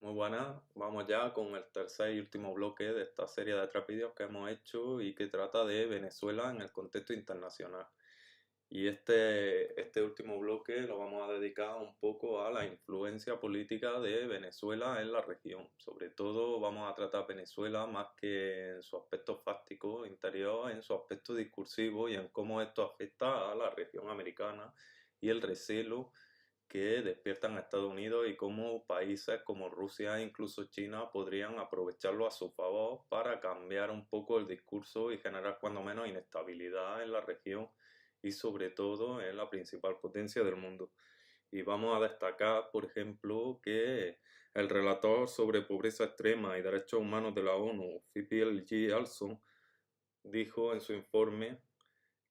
Muy buenas, vamos ya con el tercer y último bloque de esta serie de tres vídeos que hemos hecho y que trata de Venezuela en el contexto internacional. Y este último bloque lo vamos a dedicar un poco a la influencia política de Venezuela en la región. Sobre todo vamos a tratar Venezuela más que en su aspecto fáctico interior, en su aspecto discursivo y en cómo esto afecta a la región americana y el recelo que despiertan a Estados Unidos y cómo países como Rusia e incluso China podrían aprovecharlo a su favor para cambiar un poco el discurso y generar cuando menos inestabilidad en la región y sobre todo en la principal potencia del mundo. Y vamos a destacar, por ejemplo, que el relator sobre pobreza extrema y derechos humanos de la ONU, Philip G. Alson, dijo en su informe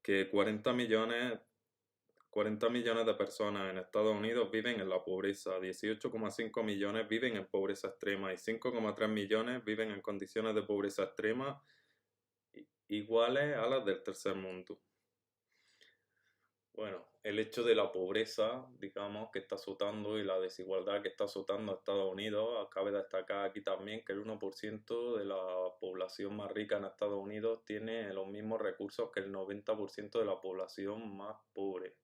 que 40 millones de personas en Estados Unidos viven en la pobreza, 18,5 millones viven en pobreza extrema y 5,3 millones viven en condiciones de pobreza extrema iguales a las del tercer mundo. Bueno, el hecho de la pobreza, digamos, que está azotando y la desigualdad que está azotando a Estados Unidos, cabe destacar aquí también que el 1% de la población más rica en Estados Unidos tiene los mismos recursos que el 90% de la población más pobre.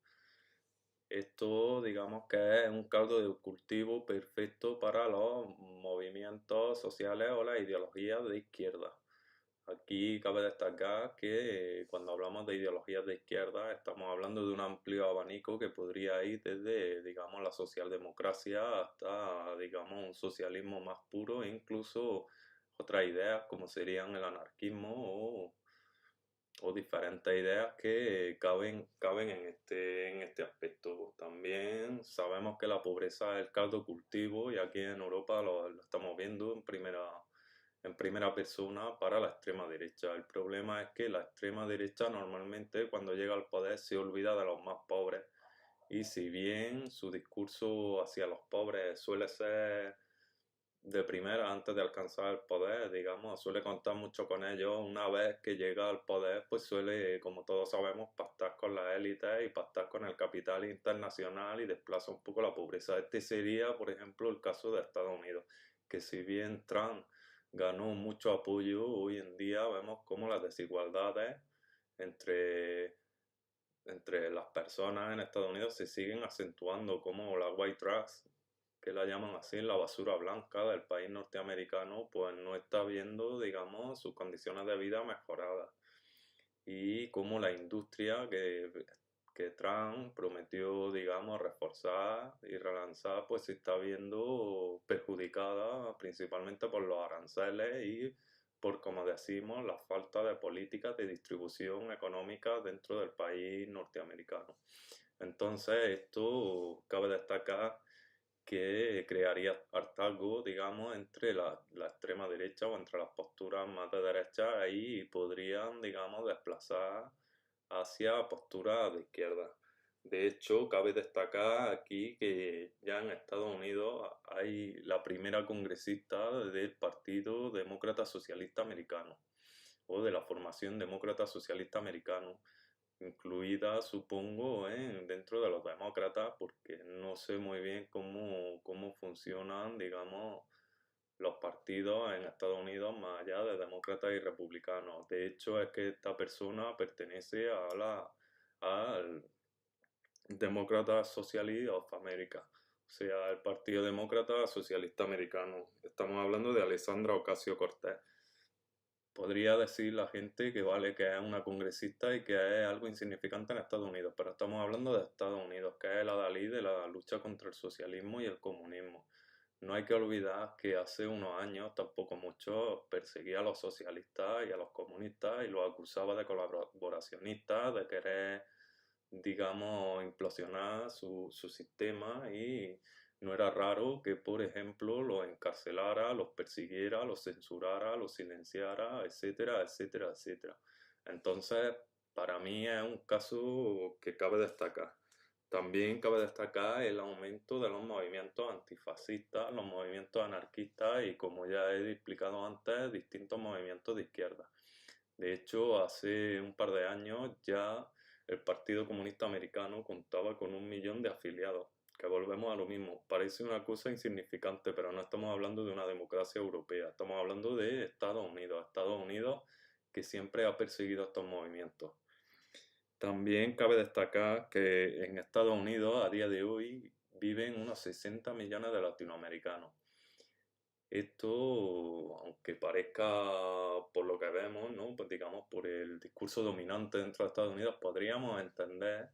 Esto, digamos que es un caldo de cultivo perfecto para los movimientos sociales o las ideologías de izquierda. Aquí cabe destacar que cuando hablamos de ideologías de izquierda estamos hablando de un amplio abanico que podría ir desde, digamos, la socialdemocracia hasta, digamos, un socialismo más puro e incluso otras ideas como serían el anarquismo o diferentes ideas que caben en este aspecto. También sabemos que la pobreza es el caldo cultivo y aquí en Europa lo estamos viendo en primera persona para la extrema derecha. El problema es que la extrema derecha normalmente cuando llega al poder se olvida de los más pobres y si bien su discurso hacia los pobres suele ser de primera, antes de alcanzar el poder, digamos, suele contar mucho con ellos. Una vez que llega al poder, pues suele, como todos sabemos, pactar con las élites y pactar con el capital internacional y desplaza un poco la pobreza. Este sería, por ejemplo, el caso de Estados Unidos, que si bien Trump ganó mucho apoyo, hoy en día vemos cómo las desigualdades entre las personas en Estados Unidos se siguen acentuando, como la white trash, que la llaman así, la basura blanca del país norteamericano, pues no está viendo, digamos, sus condiciones de vida mejoradas. Y como la industria que Trump prometió, digamos, reforzar y relanzar, pues se está viendo perjudicada principalmente por los aranceles y por, como decimos, la falta de políticas de distribución económica dentro del país norteamericano. Entonces, esto cabe destacar que crearía hartazgo, digamos, entre la extrema derecha o entre las posturas más de derecha ahí y podrían, digamos, desplazar hacia posturas de izquierda. De hecho, cabe destacar aquí que ya en Estados Unidos hay la primera congresista del Partido Demócrata Socialista Americano o de la formación Demócrata Socialista Americano, incluida, supongo, dentro de los demócratas, porque no sé muy bien cómo funcionan, digamos, los partidos en Estados Unidos más allá de demócratas y republicanos. De hecho, es que esta persona pertenece al Democratic Socialist of America, o sea, el Partido Demócrata Socialista Americano. Estamos hablando de Alexandra Ocasio-Cortez. Podría decir la gente que vale, que es una congresista y que es algo insignificante en Estados Unidos, pero estamos hablando de Estados Unidos, que es la Dalí de la lucha contra el socialismo y el comunismo. No hay que olvidar que hace unos años, tampoco mucho, perseguía a los socialistas y a los comunistas y los acusaba de colaboracionistas, de querer, digamos, implosionar su sistema y no era raro que, por ejemplo, los encarcelara, los persiguiera, los censurara, los silenciara, etcétera, etcétera, etcétera. Entonces, para mí es un caso que cabe destacar. También cabe destacar el aumento de los movimientos antifascistas, los movimientos anarquistas y, como ya he explicado antes, distintos movimientos de izquierda. De hecho, hace un par de años ya el Partido Comunista Americano contaba con 1 millón de afiliados, que volvemos a lo mismo. Parece una cosa insignificante, pero no estamos hablando de una democracia europea, estamos hablando de Estados Unidos que siempre ha perseguido estos movimientos. También cabe destacar que en Estados Unidos a día de hoy viven unos 60 millones de latinoamericanos. Esto, aunque parezca por lo que vemos, ¿no? Pues digamos por el discurso dominante dentro de Estados Unidos, podríamos entender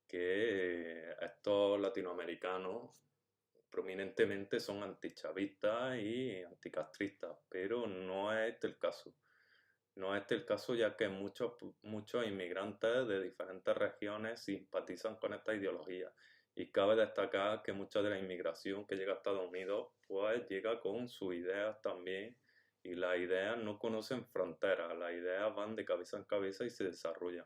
que estos latinoamericanos prominentemente son antichavistas y anticastristas, pero no es este el caso. No es este el caso ya que muchos inmigrantes de diferentes regiones simpatizan con esta ideología. Y cabe destacar que mucha de la inmigración que llega a Estados Unidos pues llega con sus ideas también y las ideas no conocen fronteras, las ideas van de cabeza en cabeza y se desarrollan.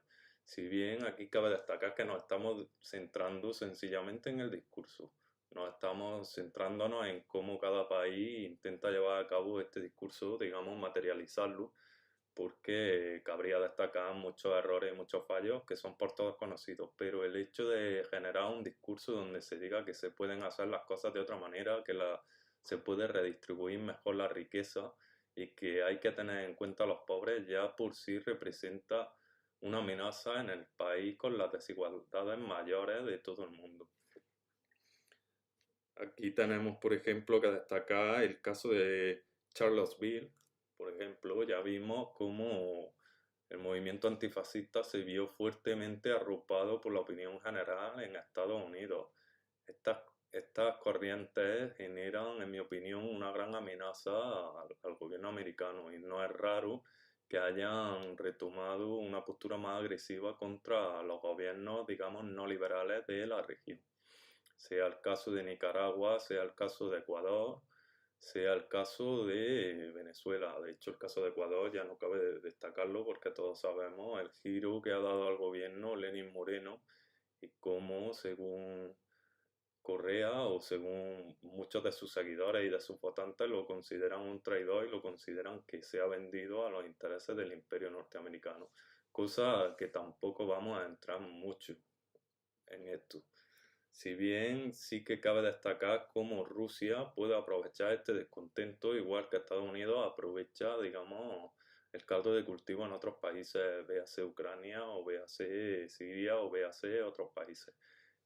Si bien aquí cabe destacar que nos estamos centrando sencillamente en el discurso, nos estamos centrándonos en cómo cada país intenta llevar a cabo este discurso, digamos, materializarlo porque cabría destacar muchos errores y muchos fallos que son por todos conocidos, pero el hecho de generar un discurso donde se diga que se pueden hacer las cosas de otra manera, que se puede redistribuir mejor la riqueza y que hay que tener en cuenta a los pobres, ya por sí representa una amenaza en el país con las desigualdades mayores de todo el mundo. Aquí tenemos, por ejemplo, que destacar el caso de Charlottesville. Por ejemplo, ya vimos cómo el movimiento antifascista se vio fuertemente arropado por la opinión general en Estados Unidos. Estas, estas corrientes generan, en mi opinión, una gran amenaza al gobierno americano y no es raro que hayan retomado una postura más agresiva contra los gobiernos, digamos, no liberales de la región, sea el caso de Nicaragua, sea el caso de Ecuador, sea el caso de Venezuela. De hecho, el caso de Ecuador ya no cabe destacarlo porque todos sabemos el giro que ha dado al gobierno Lenín Moreno y cómo, según Correa o según muchos de sus seguidores y de sus votantes, lo consideran un traidor y lo consideran que se ha vendido a los intereses del imperio norteamericano. Cosa que tampoco vamos a entrar mucho en esto. Si bien sí que cabe destacar cómo Rusia puede aprovechar este descontento, igual que Estados Unidos aprovecha, digamos, el caldo de cultivo en otros países, véase Ucrania o véase Siria o véase otros países.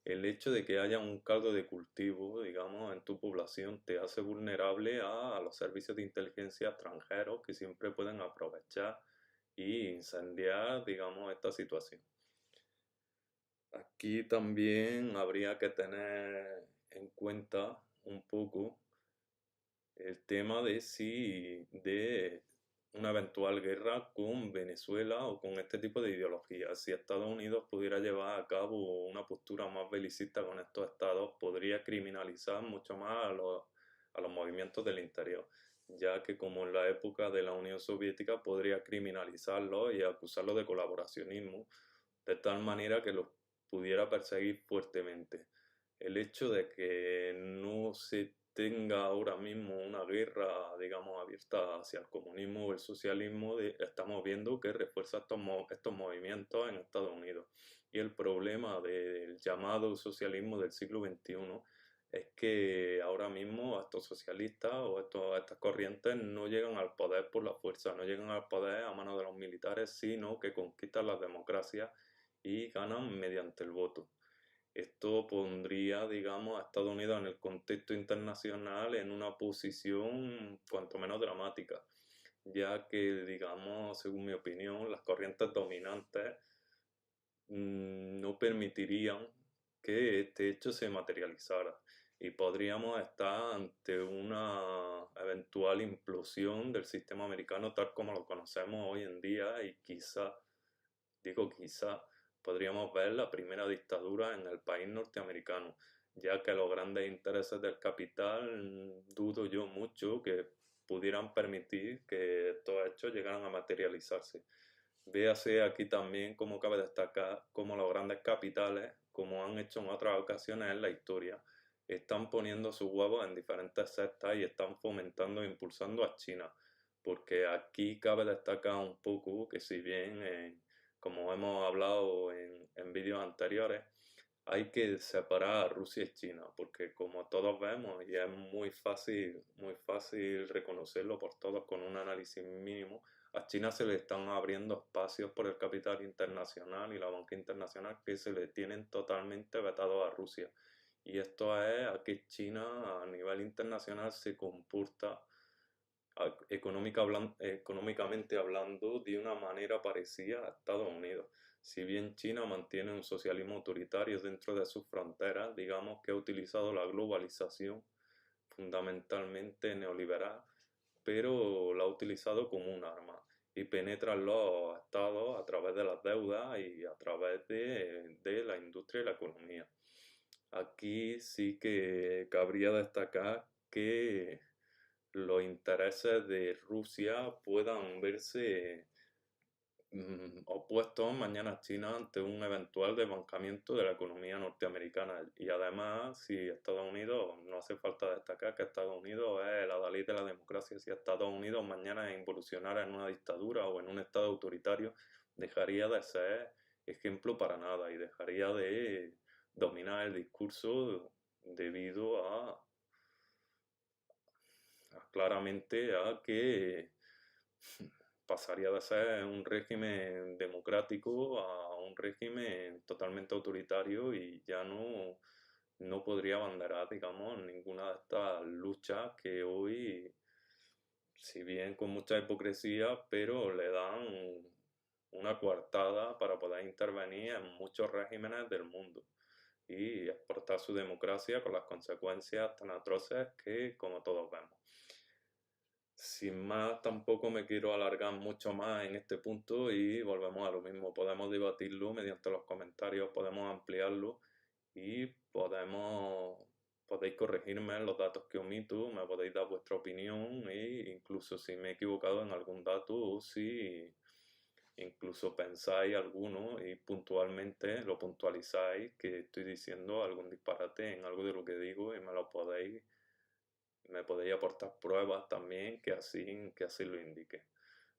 El hecho de que haya un caldo de cultivo, digamos, en tu población te hace vulnerable a los servicios de inteligencia extranjeros que siempre pueden aprovechar y incendiar, digamos, esta situación. Aquí también habría que tener en cuenta un poco el tema de si de una eventual guerra con Venezuela o con este tipo de ideologías. Si Estados Unidos pudiera llevar a cabo una postura más belicista con estos estados, podría criminalizar mucho más a los movimientos del interior, ya que como en la época de la Unión Soviética podría criminalizarlos y acusarlos de colaboracionismo, de tal manera que los pudiera perseguir fuertemente. El hecho de que no se tenga ahora mismo una guerra, digamos, abierta hacia el comunismo o el socialismo, estamos viendo que refuerza estos movimientos en Estados Unidos. Y el problema del llamado socialismo del siglo XXI es que ahora mismo estos socialistas o estas corrientes no llegan al poder por la fuerza, no llegan al poder a manos de los militares, sino que conquistan las democracias y ganan mediante el voto. Esto pondría, digamos, a Estados Unidos en el contexto internacional en una posición cuanto menos dramática, ya que, digamos, según mi opinión, las corrientes dominantes no permitirían que este hecho se materializara y podríamos estar ante una eventual implosión del sistema americano tal como lo conocemos hoy en día y quizá, digo quizá, podríamos ver la primera dictadura en el país norteamericano, ya que los grandes intereses del capital dudo yo mucho que pudieran permitir que estos hechos llegaran a materializarse. Véase aquí también cómo cabe destacar cómo los grandes capitales, como han hecho en otras ocasiones en la historia, están poniendo sus huevos en diferentes sectas y están fomentando e impulsando a China. Porque aquí cabe destacar un poco que si bien, como hemos hablado en vídeos anteriores, hay que separar a Rusia y China, porque como todos vemos, y es muy fácil reconocerlo por todos con un análisis mínimo, a China se le están abriendo espacios por el capital internacional y la banca internacional que se le tienen totalmente vetados a Rusia. Y esto es a que China a nivel internacional se comporta económicamente hablando de una manera parecida a Estados Unidos. Si bien China mantiene un socialismo autoritario dentro de sus fronteras, digamos que ha utilizado la globalización fundamentalmente neoliberal, pero la ha utilizado como un arma y penetra en los estados a través de las deudas y a través de la industria y la economía. Aquí sí que cabría destacar que los intereses de Rusia puedan verse opuestos mañana a China ante un eventual desbancamiento de la economía norteamericana. Y además, si Estados Unidos, no hace falta destacar que Estados Unidos es el adalid de la democracia, si Estados Unidos mañana evolucionara en una dictadura o en un estado autoritario, dejaría de ser ejemplo para nada y dejaría de dominar el discurso debido claramente a que pasaría de ser un régimen democrático a un régimen totalmente autoritario y ya no podría abanderar, digamos, ninguna de estas luchas que hoy, si bien con mucha hipocresía, pero le dan una coartada para poder intervenir en muchos regímenes del mundo y exportar su democracia con las consecuencias tan atroces que, como todos vemos. Sin más, tampoco me quiero alargar mucho más en este punto y volvemos a lo mismo. Podemos debatirlo mediante los comentarios, podemos ampliarlo y podéis corregirme en los datos que omito, me podéis dar vuestra opinión e incluso si me he equivocado en algún dato o si incluso pensáis alguno y puntualmente lo puntualizáis que estoy diciendo algún disparate en algo de lo que digo y me podéis aportar pruebas también que así lo indique.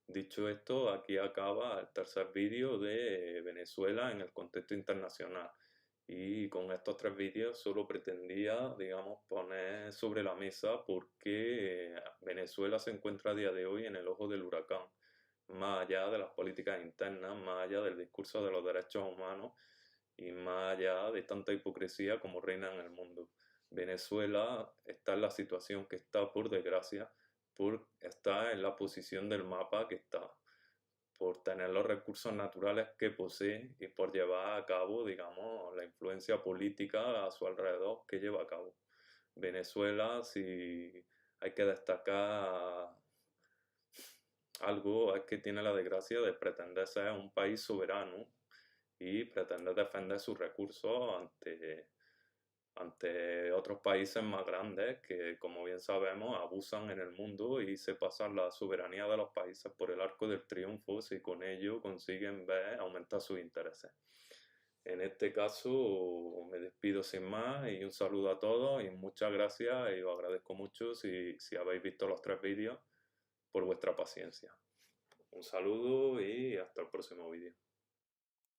Dicho esto, aquí acaba el tercer vídeo de Venezuela en el contexto internacional. Y con estos tres vídeos solo pretendía, digamos, poner sobre la mesa por qué Venezuela se encuentra a día de hoy en el ojo del huracán, más allá de las políticas internas, más allá del discurso de los derechos humanos y más allá de tanta hipocresía como reina en el mundo. Venezuela está en la situación que está, por desgracia, por estar en la posición del mapa que está, por tener los recursos naturales que posee y por llevar a cabo, digamos, la influencia política a su alrededor que lleva a cabo. Venezuela, si hay que destacar algo, es que tiene la desgracia de pretender ser un país soberano y pretender defender sus recursos ante otros países más grandes que, como bien sabemos, abusan en el mundo y se pasan la soberanía de los países por el arco del triunfo si con ello consiguen ver aumentar sus intereses. En este caso me despido sin más y un saludo a todos y muchas gracias y os agradezco mucho si habéis visto los tres vídeos por vuestra paciencia. Un saludo y hasta el próximo vídeo.